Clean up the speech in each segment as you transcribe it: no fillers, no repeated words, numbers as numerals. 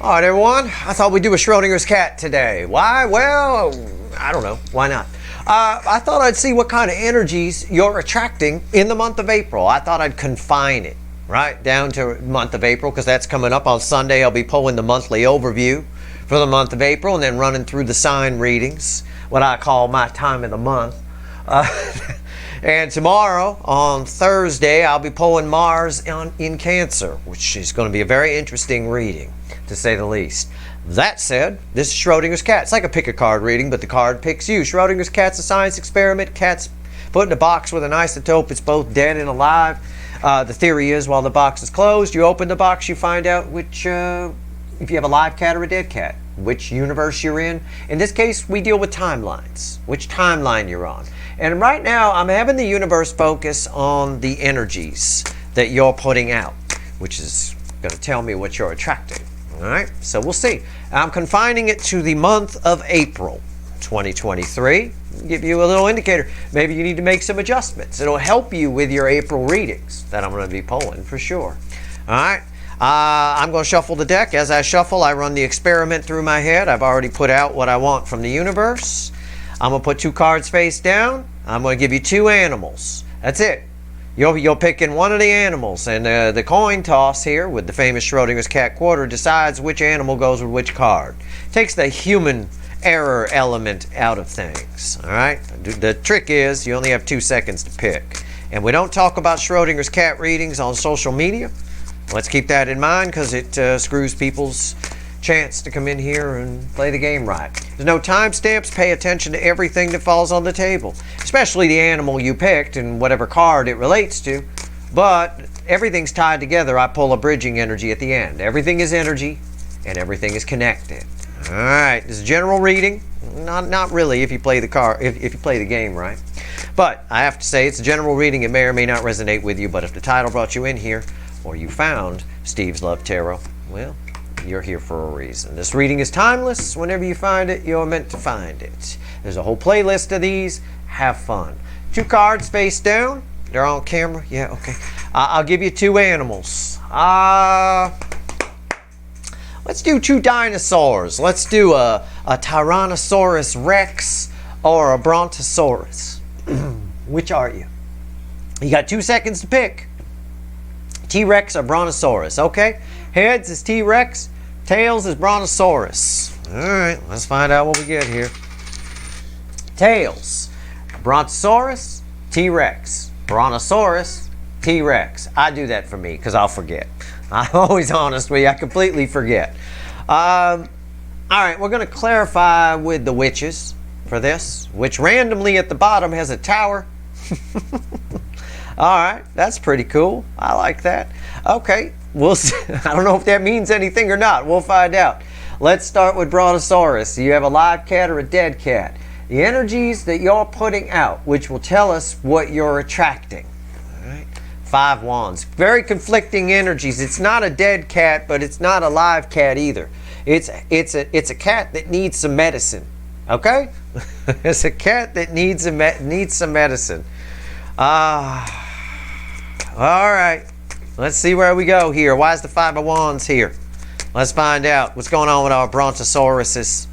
All right, everyone. I thought we'd do a Schrodinger's cat today. Why? Well, I don't know. Why not? I thought I'd see what kind of energies you're attracting in the month of April. I thought I'd confine it, right, down to the month of April, because that's coming up on Sunday. I'll be pulling the monthly overview for the month of April and then running through the sign readings, what I call my time of the month. And tomorrow, on Thursday, I'll be pulling Mars in Cancer, which is going to be a very interesting reading, to say the least. That said, this is Schrodinger's cat. It's like a pick-a-card reading, but the card picks you. Schrodinger's cat's a science experiment. Cat's put in a box with an isotope. It's both dead and alive. The theory is, while the box is closed, you open the box, you find out which, if you have a live cat or a dead cat, which universe you're in. In this case, we deal with timelines, which timeline you're on. And right now, I'm having the universe focus on the energies that you're putting out, which is going to tell me what you're attracting. All right, so we'll see. I'm confining it to the month of April 2023. Give you a little indicator. Maybe you need to make some adjustments. It'll help you with your April readings that I'm going to be pulling for sure. All right. I'm going to shuffle the deck. As I shuffle, I run the experiment through my head. I've already put out what I want from the universe. I'm going to put 2 cards face down. I'm going to give you 2 animals. That's it. You'll pick in one of the animals, and the coin toss here with the famous Schrodinger's cat quarter decides which animal goes with which card. Takes the human error element out of things. All right. The trick is you only have 2 seconds to pick, and we don't talk about Schrodinger's cat readings on social media. Let's keep that in mind, because it screws people's chance to come in here and play the game right. There's no timestamps. Pay attention to everything that falls on the table, especially the animal you picked and whatever card it relates to. But everything's tied together. I pull a bridging energy at the end. Everything is energy, and everything is connected. All right, this is a general reading. Not really if you play the if you play the game right. But I have to say it's a general reading. It may or may not resonate with you. But if the title brought you in here, or you found Steve's Love Tarot, well, you're here for a reason. This reading is timeless. Whenever you find it, you're meant to find it. There's a whole playlist of these. Have fun. 2 cards face down. They're on camera. Yeah, okay. I'll give you 2 animals. Let's do 2 dinosaurs. Let's do a Tyrannosaurus Rex or a Brontosaurus. Which are you? You got 2 seconds to pick. T-Rex or Brontosaurus, okay? Heads is T-Rex, tails is Brontosaurus. All right, let's find out what we get here. Tails, Brontosaurus, T-Rex. Brontosaurus, T-Rex. I do that for me because I'll forget. I'm always honest with you. I completely forget. All right, we're going to clarify with the witches for this, which randomly at the bottom has a tower. All right, that's pretty cool. I like that. Okay, we'll see. I don't know if that means anything or not. We'll find out. Let's start with Brontosaurus. You have a live cat or a dead cat. The energies that you're putting out, which will tell us what you're attracting. All right, 5 wands. Very conflicting energies. It's not a dead cat, but it's not a live cat either. It's a cat that needs some medicine. Okay, it's a cat that needs some medicine. All right, let's see where we go here. Why is the 5 of wands here? Let's find out what's going on with our Brontosauruses.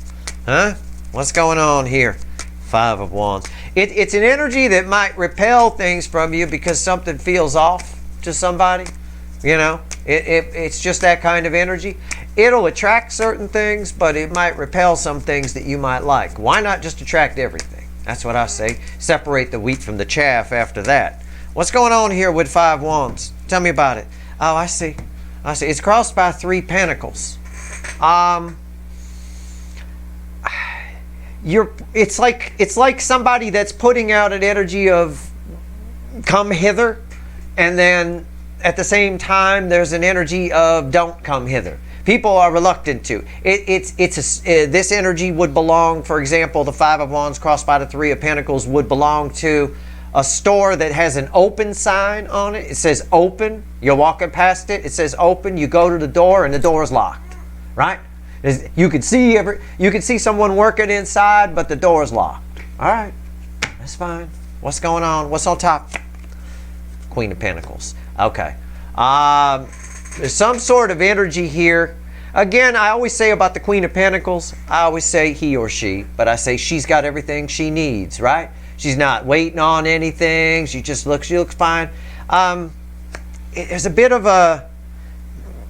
Huh? What's going on here? 5 of wands. It's an energy that might repel things from you because something feels off to somebody. You know, it's just that kind of energy. It'll attract certain things, but it might repel some things that you might like. Why not just attract everything? That's what I say. Separate the wheat from the chaff after that. What's going on here with 5 wands? Tell me about it. Oh, I see. I see. It's crossed by 3 pentacles. It's like somebody that's putting out an energy of come hither, and then at the same time there's an energy of don't come hither. People are reluctant to. This energy would belong, for example, the 5 of wands crossed by the 3 of pentacles would belong to a store that has an open sign on it. It says open. You're walking past it. It says open. You go to the door and the door is locked. Right? You can see someone working inside, but the door is locked. All right. That's fine. What's going on? What's on top? Queen of Pentacles. Okay. There's some sort of energy here Again, I always say about the Queen of Pentacles, I always say he or she, but I say she's got everything she needs, right? She's not waiting on anything. She looks fine. There's a bit of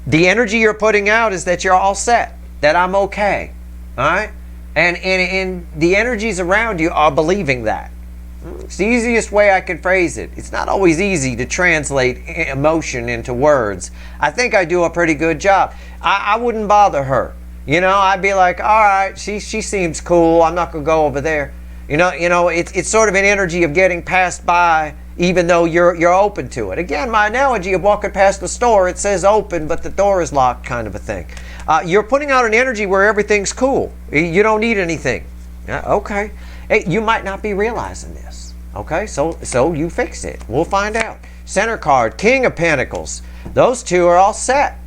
the energy you're putting out is that you're all set, that I'm okay, all right? And the energies around you are believing that. It's the easiest way I could phrase it. It's not always easy to translate emotion into words. I think I do a pretty good job. I wouldn't bother her. You know, I'd be like, all right, she seems cool. I'm not going to go over there. You know, it's sort of an energy of getting passed by even though you're open to it. Again, my analogy of walking past the store, it says open, but the door is locked kind of a thing. You're putting out an energy where everything's cool. You don't need anything. Okay. Hey, you might not be realizing this. Okay, so you fix it. We'll find out. Center card, King of Pentacles. Those two are all set.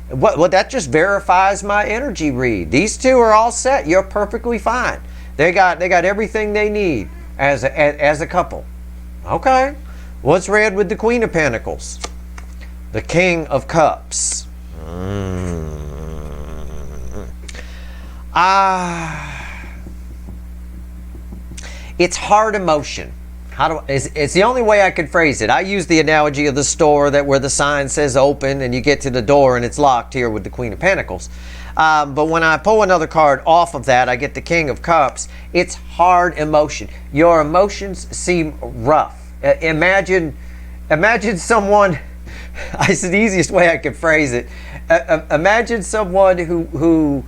Well, that just verifies my energy read. These two are all set. You're perfectly fine. They got everything they need as a couple. Okay. What's read with the Queen of Pentacles? The King of Cups. It's hard emotion. It's the only way I could phrase it. I use the analogy of the store where the sign says open and you get to the door and it's locked here with the Queen of Pentacles. But when I pull another card off of that, I get the King of Cups. It's hard emotion. Your emotions seem rough. Imagine someone, it's the easiest way I could phrase it. Imagine someone who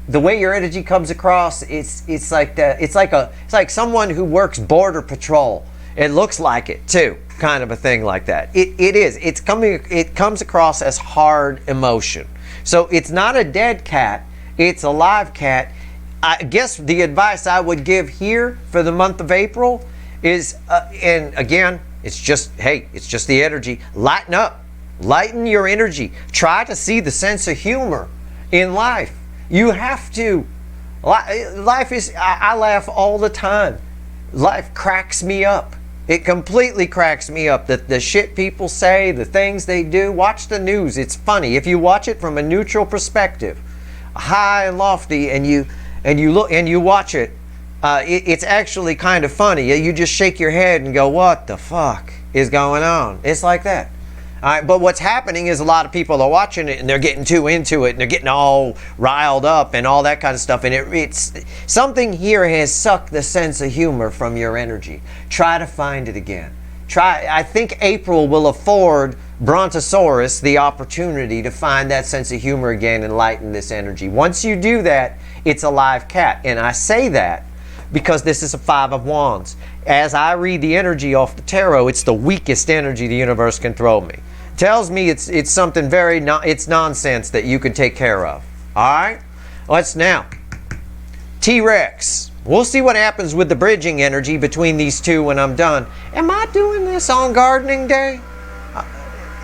the way your energy comes across, it's like someone who works border patrol. It looks like it too, kind of a thing like that. It comes across as hard emotion. So it's not a dead cat, it's a live cat. I guess the advice I would give here for the month of April is, and again, it's just the energy. Lighten up, lighten your energy. Try to see the sense of humor in life. You have to. Life is, I laugh all the time. Life cracks me up. It completely cracks me up. The shit people say, the things they do. Watch the news. It's funny. If you watch it from a neutral perspective, high and lofty, and you look and you watch it, it's actually kind of funny. You just shake your head and go, what the fuck is going on? It's like that. All right, but what's happening is a lot of people are watching it and they're getting too into it and they're getting all riled up and all that kind of stuff. And it's something here has sucked the sense of humor from your energy. Try to find it again. I think April will afford Brontosaurus the opportunity to find that sense of humor again and lighten this energy. Once you do that, it's a live cat. And I say that because this is a Five of Wands. As I read the energy off the tarot, it's the weakest energy the universe can throw me. Tells me it's something it's nonsense that you can take care of. All right? Let's now. T-Rex. We'll see what happens with the bridging energy between these two when I'm done. Am I doing this on gardening day?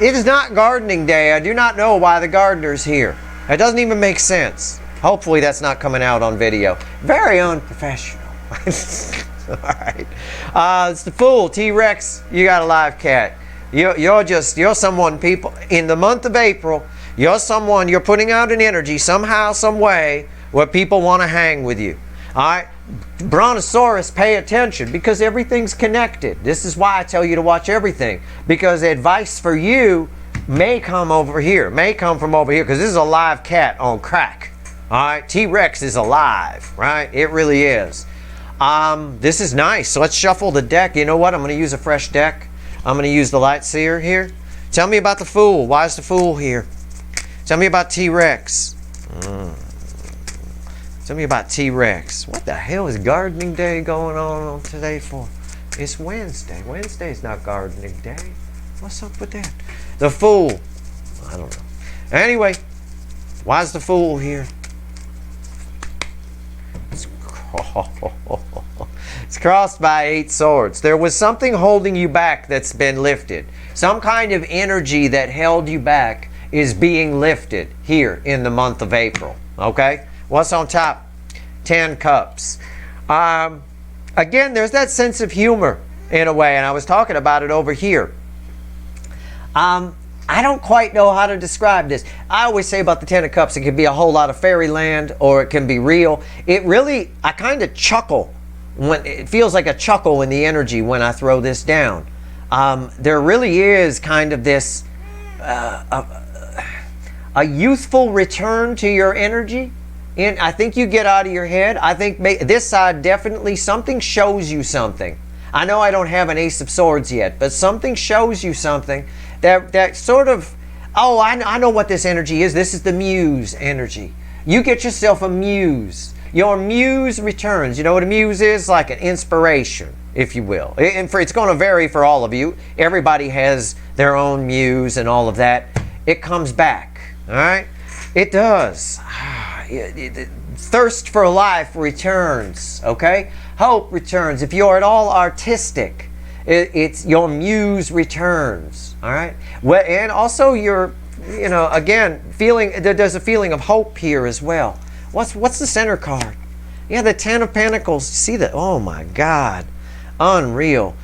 It is not gardening day. I do not know why the gardener's here. It doesn't even make sense. Hopefully that's not coming out on video. Very unprofessional. All right. It's the Fool. T-Rex, you got a live cat. You're someone, people, in the month of April, you're putting out an energy somehow, some way, where people want to hang with you. All right? Brontosaurus, pay attention, because everything's connected. This is why I tell you to watch everything, because advice for you may come from over here, because this is a live cat on crack. All right? T-Rex is alive, right? It really is. This is nice. So let's shuffle the deck. You know what? I'm going to use a fresh deck. I'm going to use the Light Seer here. Tell me about the Fool. Why is the Fool here? Tell me about T-Rex. Tell me about T-Rex. What the hell is gardening day going on today for? It's Wednesday. Wednesday's not gardening day. What's up with that? The Fool. I don't know. Anyway, why is the Fool here? It's crossed by 8 swords. There was something holding you back that's been lifted. Some kind of energy that held you back is being lifted here in the month of April. Okay? What's on top? 10 cups. Again, there's that sense of humor in a way, and I was talking about it over here. I I don't quite know how to describe this. I always say about the Ten of Cups, it can be a whole lot of fairyland or it can be real. It really, I kind of chuckle when it feels like a chuckle in the energy when I throw this down. There really is kind of this a youthful return to your energy. And I think you get out of your head. I think this side definitely something shows you something. I know I don't have an Ace of Swords yet, but something shows you something that sort of, oh, I know what this energy is. This is the muse energy. You get yourself a muse. Your muse returns. You know what a muse is? Like an inspiration, if you will. And it's going to vary for all of you. Everybody has their own muse and all of that. It comes back, all right? It does. Thirst for life returns, okay? Hope returns. If you're at all artistic, it's your muse returns, all right? Well, and also you're, you know, again, there's a feeling of hope here as well. What's the center card? Yeah, the Ten of Pentacles. See that? Oh my God, unreal.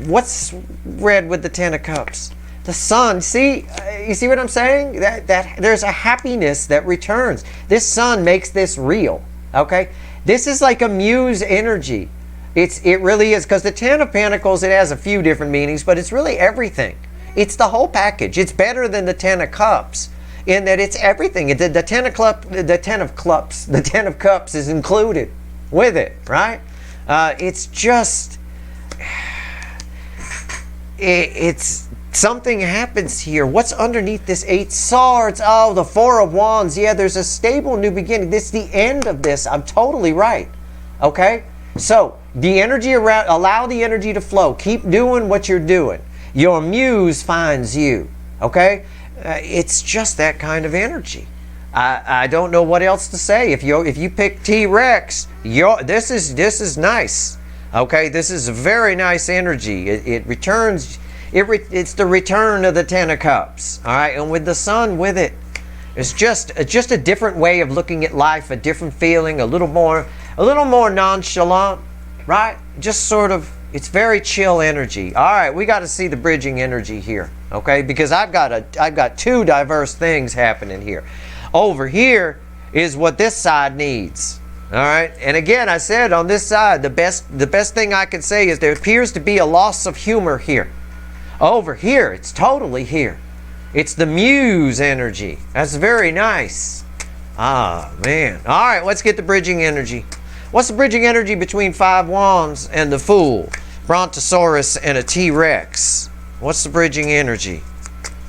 What's red with the Ten of Cups? The sun. See, you see what I'm saying? That there's a happiness that returns. This sun makes this real. Okay, this is like a muse energy. It really is, because the Ten of Pentacles, it has a few different meanings, but it's really everything. It's the whole package. It's better than the Ten of Cups in that it's everything. The Ten of Cups is included with it, right? It's just, it's something happens here. What's underneath this Eight Swords? Oh, the Four of Wands. Yeah, there's a stable new beginning. This is the end of this. I'm totally right. Okay? So, the energy around, allow the energy to flow. Keep doing what you're doing. Your muse finds you. Okay? It's just that kind of energy. I don't know what else to say. If you pick T-Rex, this is nice. Okay? This is a very nice energy. It returns. It's the return of the Ten of Cups, all right, and with the sun with it, it's just a different way of looking at life, a different feeling, a little more nonchalant, right? Just sort of, it's very chill energy. All right, we got to see the bridging energy here, okay? Because I've got two diverse things happening here. Over here is what this side needs. All right, and again, I said on this side, the best thing I can say is there appears to be a loss of humor here. Over here, it's totally here. It's the muse energy. That's very nice. Ah, man. All right, let's get the bridging energy. What's the bridging energy between Five Wands and the Fool, Brontosaurus, and a T-Rex? What's the bridging energy?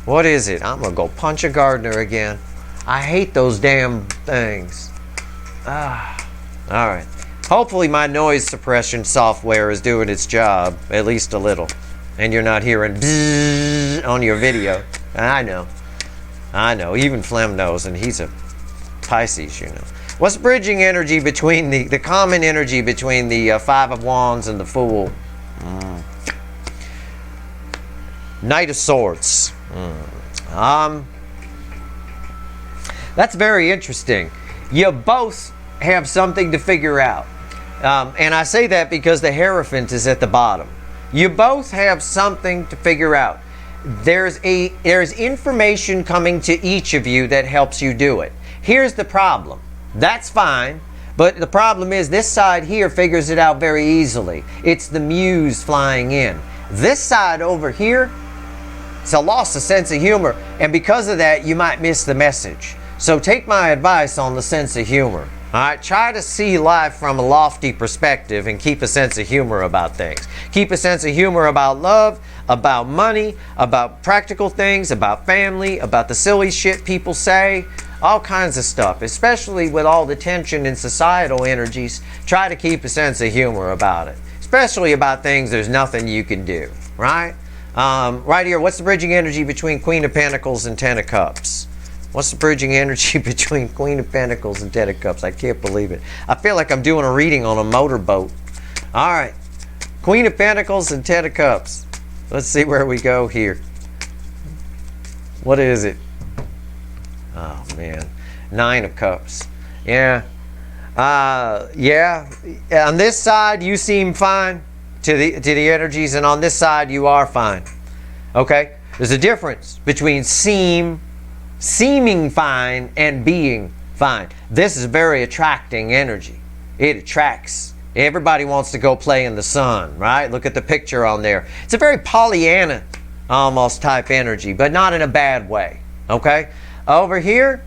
What is it? I'm going to go punch a gardener again. I hate those damn things. Ah, all right. Hopefully my noise suppression software is doing its job, at least a little. And you're not hearing bzzz on your video. I know, even Flem knows, and he's a Pisces, you know. What's bridging energy between the common energy between the Five of Wands and the Fool? Knight of Swords. That's very interesting. You both have something to figure out. And I say that because the Hierophant is at the bottom. You both have something to figure out. There's information coming to each of you that helps you do it. Here's the problem. That's fine, but the problem is this side here figures it out very easily. It's the muse flying in. This side over here, it's a loss of sense of humor, and because of that, you might miss the message. So take my advice on the sense of humor. All right, try to see life from a lofty perspective and keep a sense of humor about things. Keep a sense of humor about love, about money, about practical things, about family, about the silly shit people say, all kinds of stuff. Especially with all the tension in societal energies, try to keep a sense of humor about it. Especially about things there's nothing you can do, right? Right here, what's the bridging energy between Queen of Pentacles and Ten of Cups? What's the bridging energy between Queen of Pentacles and Ten of Cups? I can't believe it. I feel like I'm doing a reading on a motorboat. All right. Queen of Pentacles and Ten of Cups. Let's see where we go here. What is it? Oh, man. Nine of Cups. Yeah. Yeah. On this side, you seem fine to the energies, and on this side, you are fine. Okay? There's a difference between seeming fine and being fine. This is very attracting energy. It attracts. Everybody wants to go play in the sun, right? Look at the picture on there. It's a very Pollyanna almost type energy, but not in a bad way, okay? Over here,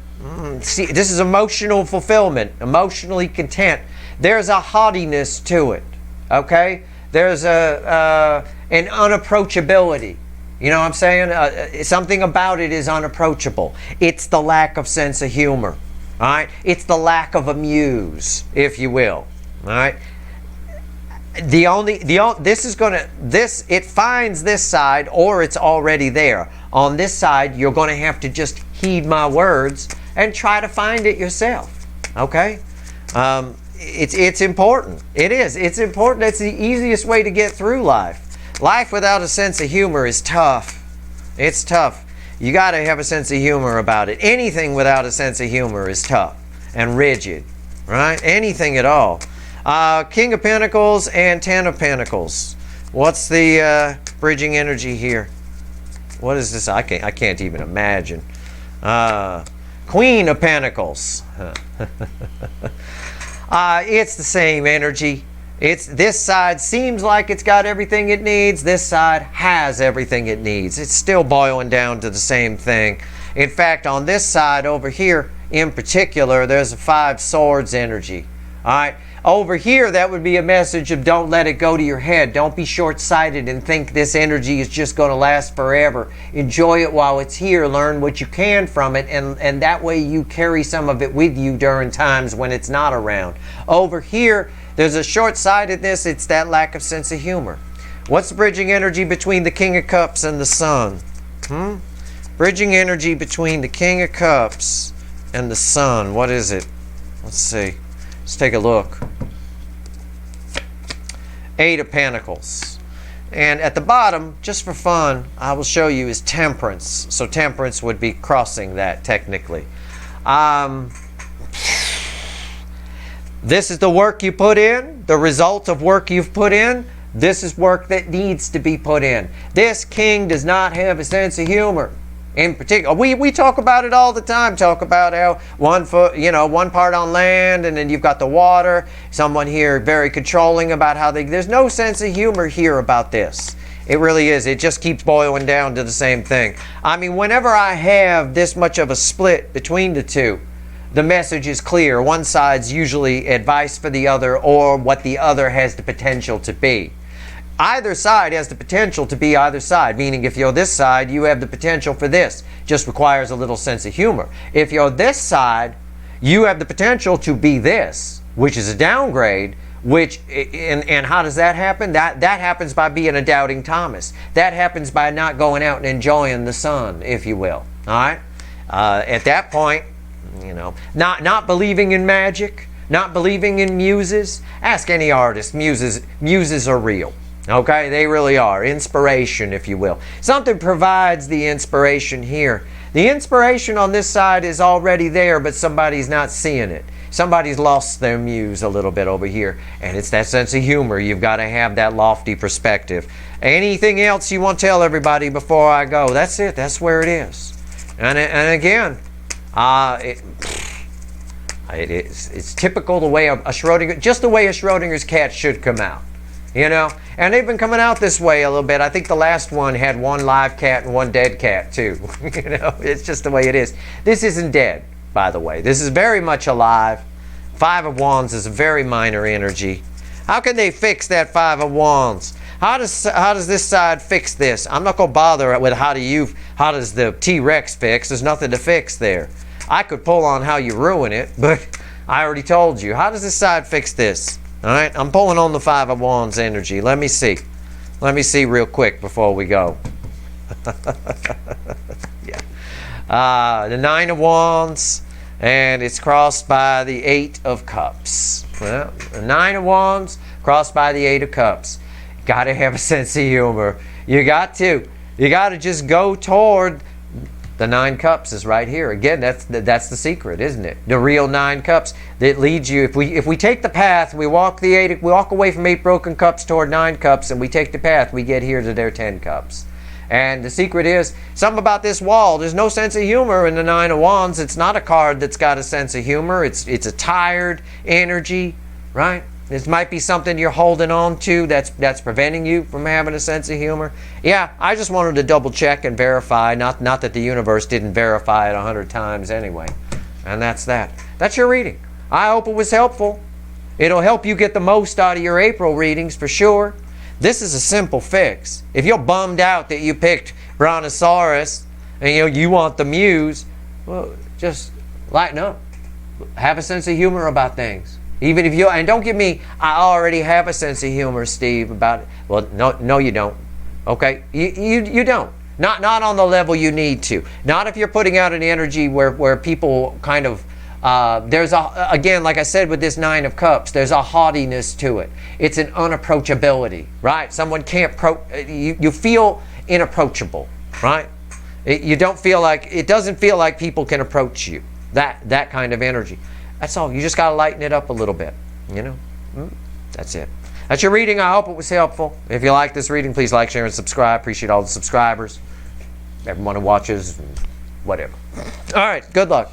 see, this is emotional fulfillment, emotionally content. There's a haughtiness to it, okay? There's an unapproachability. You know what I'm saying? Something about it is unapproachable. It's the lack of sense of humor, all right? It's the lack of a muse, if you will, all right? It finds this side, or it's already there. On this side, you're going to have to just heed my words and try to find it yourself, okay? It's important. It is. It's important. It's the easiest way to get through life. Life without a sense of humor is tough. It's tough. You got to have a sense of humor about it. Anything without a sense of humor is tough and rigid, right? Anything at all. King of Pentacles and Ten of Pentacles. What's the bridging energy here? What is this? I can't even imagine. Queen of Pentacles. It's the same energy. This side seems like it's got everything it needs. This side has everything it needs. It's still boiling down to the same thing. In fact, on this side over here in particular, there's a Five Swords energy. All right. Over here, that would be a message of don't let it go to your head. Don't be short-sighted and think this energy is just going to last forever. Enjoy it while it's here. Learn what you can from it, and that way you carry some of it with you during times when it's not around. Over here, there's a short-sightedness. It's that lack of sense of humor. What's the bridging energy between the King of Cups and the Sun? Bridging energy between the King of Cups and the Sun. What is it? Let's see. Let's take a look. Eight of Pentacles. And at the bottom, just for fun, I will show you is Temperance. So Temperance would be crossing that technically. This is the work you put in, the result of work you've put in. This is work that needs to be put in. This king does not have a sense of humor. In particular, we talk about it all the time. Talk about how one part on land, and then you've got the water. Someone here very controlling about how there's no sense of humor here about this. It really is. It just keeps boiling down to the same thing. I mean, whenever I have this much of a split between the two, the message is clear. One side's usually advice for the other, or what the other has the potential to be. Either side has the potential to be either side, meaning if you're this side, you have the potential for this. Just requires a little sense of humor. If you're this side, you have the potential to be this, which is a downgrade, and how does that happen? That happens by being a doubting Thomas. That happens by not going out and enjoying the sun, if you will. All right? At that point, not believing in magic, not believing in muses. Ask any artist. Muses are real. Okay, they really are. Inspiration, if you will. Something provides the inspiration here. The inspiration on this side is already there, but somebody's not seeing it. Somebody's lost their muse a little bit over here, and it's that sense of humor. You've got to have that lofty perspective. Anything else you want to tell everybody before I go? That's it. That's where it is. And again, it's typical the way a Schrodinger, just the way a Schrodinger's cat should come out. And they've been coming out this way a little bit. I think the last one had one live cat and one dead cat too. It's just the way it is. This isn't dead, by the way. This is very much alive. Five of Wands is a very minor energy. How can they fix that Five of Wands? How does this side fix this? I'm not going to bother with how does the T-Rex fix. There's nothing to fix there. I could pull on how you ruin it, but I already told you. How does this side fix this? All right, I'm pulling on the Five of Wands energy. Let me see. Let me see real quick before we go. Yeah. The Nine of Wands, and it's crossed by the Eight of Cups. Well, the Nine of Wands crossed by the Eight of Cups. Got to have a sense of humor. You got to just go toward the Nine Cups is right here. Again, that's the secret, isn't it? The real Nine Cups that leads you. If we take the path, we walk away from 8 broken cups toward 9 cups, and we take the path, we get here to their 10 cups. And the secret is, something about this wall, there's no sense of humor in the Nine of Wands. It's not a card that's got a sense of humor. It's a tired energy, right? This might be something you're holding on to that's preventing you from having a sense of humor. Yeah, I just wanted to double check and verify, not that the universe didn't verify it 100 times anyway. And that's that. That's your reading. I hope it was helpful. It'll help you get the most out of your April readings for sure. This is a simple fix. If you're bummed out that you picked Brontosaurus and you want the Muse, well, just lighten up. Have a sense of humor about things. Even if you, and don't give me, I already have a sense of humor, Steve, about it. Well, no, you don't. Okay? You don't. Not on the level you need to. Not if you're putting out an energy where people kind of, there's again, like I said with this Nine of Cups, there's a haughtiness to it. It's an unapproachability, right? Someone can't, you feel inapproachable, right? You don't feel like, it doesn't feel like people can approach you. That kind of energy. That's all. You just got to lighten it up a little bit, you know? That's it. That's your reading. I hope it was helpful. If you like this reading, please like, share, and subscribe. Appreciate all the subscribers, everyone who watches, whatever. All right. Good luck.